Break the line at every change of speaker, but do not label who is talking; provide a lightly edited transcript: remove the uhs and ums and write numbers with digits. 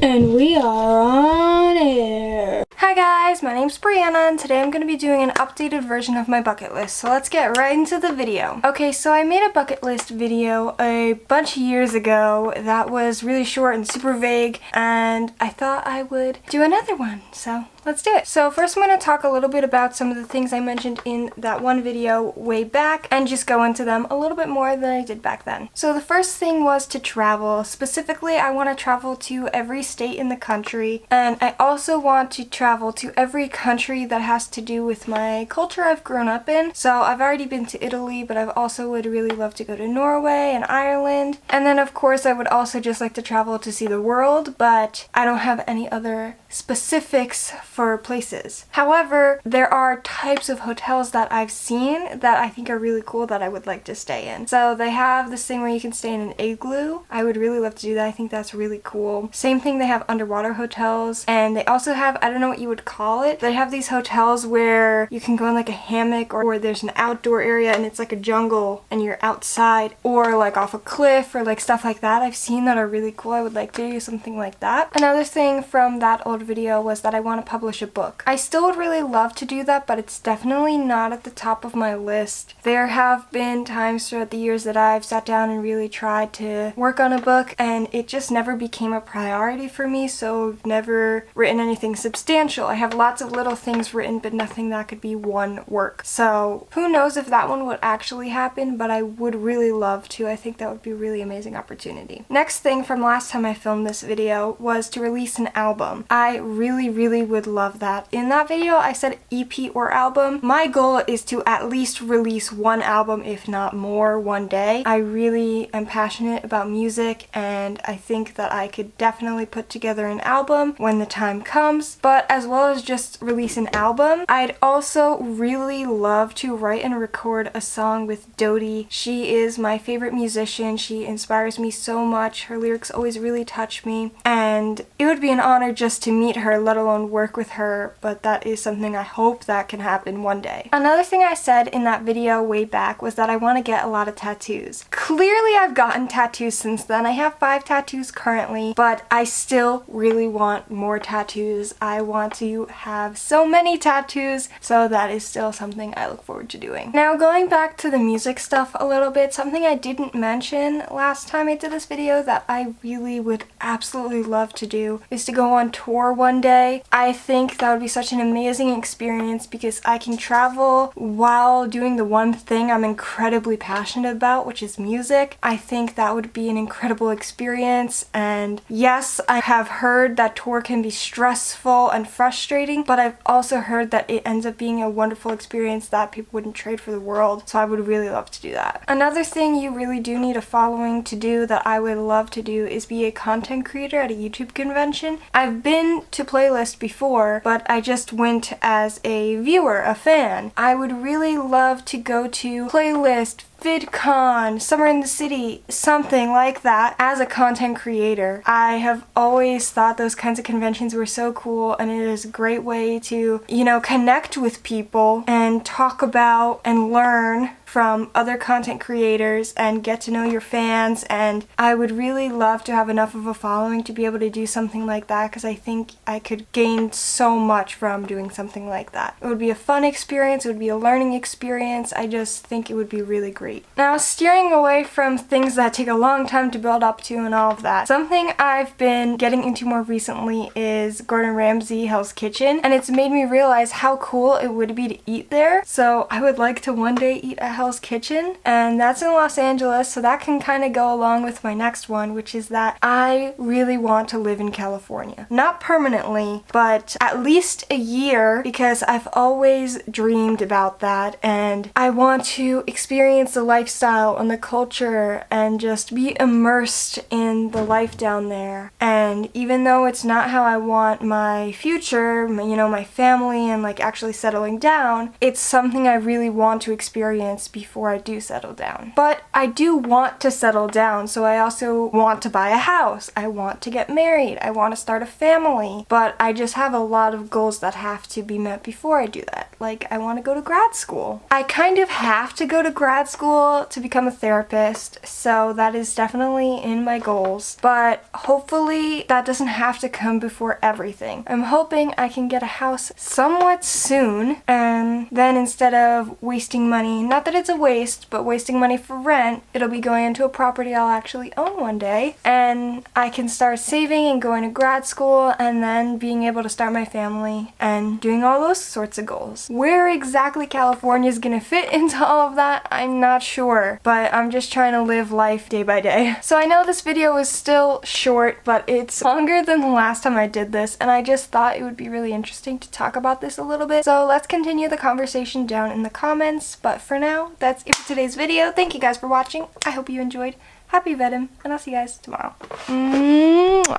And we are on air.
Hi guys, my name's Brianna and today I'm going to be doing an updated version of my bucket list. So let's get right into the video. Okay, so I made a bucket list video a bunch of years ago that was really short and super vague, and I thought I would do another one. So let's do it. So first I'm going to talk a little bit about some of the things I mentioned in that one video way back and just go into them a little bit more than I did back then. So the first thing was to travel. Specifically, I want to travel to every state in the country, and I also want to travel to every country that has to do with my culture I've grown up in. So I've already been to Italy, but I also would really love to go to Norway and Ireland. And then of course I would also just like to travel to see the world, but I don't have any other specifics for places. However, there are types of hotels that I've seen that I think are really cool that I would like to stay in. So they have this thing where you can stay in an igloo. I would really love to do that. I think that's really cool. Same thing, they have underwater hotels, and they also have, I don't know what you would call it, they have these hotels where you can go in like a hammock, or where there's an outdoor area and it's like a jungle and you're outside, or like off a cliff, or like stuff like that. I've seen that are really cool. I would like to do something like that. Another thing from that old video was that I want to publish a book. I still would really love to do that, but it's definitely not at the top of my list. There have been times throughout the years that I've sat down and really tried to work on a book, and it just never became a priority for me, so I've never written anything substantial. I have lots of little things written, but nothing that could be one work. So who knows if that one would actually happen, but I would really love to. I think that would be a really amazing opportunity. Next thing from last time I filmed this video was to release an album. I really would love that. In that video I said EP or album. My goal is to at least release one album, if not more, one day. I really am passionate about music, and I think that I could definitely put together an album when the time comes. But as well as just release an album, I'd also really love to write and record a song with Dodie. She is my favorite musician. She inspires me so much. Her lyrics always really touch me, and it would be an honor just to meet her, let alone work with her, but that is something I hope that can happen one day. Another thing I said in that video way back was that I want to get a lot of tattoos. Clearly I've gotten tattoos since then. I have 5 tattoos currently, but I still really want more tattoos. I want to have so many tattoos, so that is still something I look forward to doing. Now, going back to the music stuff a little bit, something I didn't mention last time I did this video that I really would absolutely love to do is to go on tour one day. I think that would be such an amazing experience because I can travel while doing the one thing I'm incredibly passionate about, which is music. I think that would be an incredible experience, and yes, I have heard that tour can be stressful and frustrating, but I've also heard that it ends up being a wonderful experience that people wouldn't trade for the world, so I would really love to do that. Another thing you really do need a following to do that I would love to do is be a content creator at a YouTube convention. I've been to Playlist before, but I just went as a viewer, a fan. I would really love to go to Playlist, VidCon, Summer in the City, something like that as a content creator. I have always thought those kinds of conventions were so cool, and it is a great way to, connect with people and talk about and learn from other content creators and get to know your fans, and I would really love to have enough of a following to be able to do something like that, because I think I could gain so much from doing something like that. It would be a fun experience, it would be a learning experience. I just think it would be really great. Now, steering away from things that take a long time to build up to and all of that, something I've been getting into more recently is Gordon Ramsay Hell's Kitchen, and it's made me realize how cool it would be to eat there. So I would like to one day eat at Hell's Kitchen, and that's in Los Angeles, so that can kind of go along with my next one, which is that I really want to live in California. Not permanently, but at least a year, because I've always dreamed about that, and I want to experience the lifestyle and the culture and just be immersed in the life down there. And even though it's not how I want my future, my family and like actually settling down, it's something I really want to experience before I do settle down. But I do want to settle down, so I also want to buy a house. I want to get married. I want to start a family. But I just have a lot of goals that have to be met before I do that. Like, I want to go to grad school. I kind of have to go to grad school to become a therapist, so that is definitely in my goals. But hopefully hopefully that doesn't have to come before everything. I'm hoping I can get a house somewhat soon, and then instead of wasting money, not that it's a waste, but wasting money for rent, it'll be going into a property I'll actually own one day, and I can start saving and going to grad school and then being able to start my family and doing all those sorts of goals. Where exactly California is gonna fit into all of that, I'm not sure, but I'm just trying to live life day by day. So I know this video is still short, but it's longer than the last time I did this, and I just thought it would be really interesting to talk about this a little bit. So let's continue the conversation down in the comments, but for now, that's it for today's video. Thank you guys for watching. I hope you enjoyed. Happy VEDIM, and I'll see you guys tomorrow. Mwah.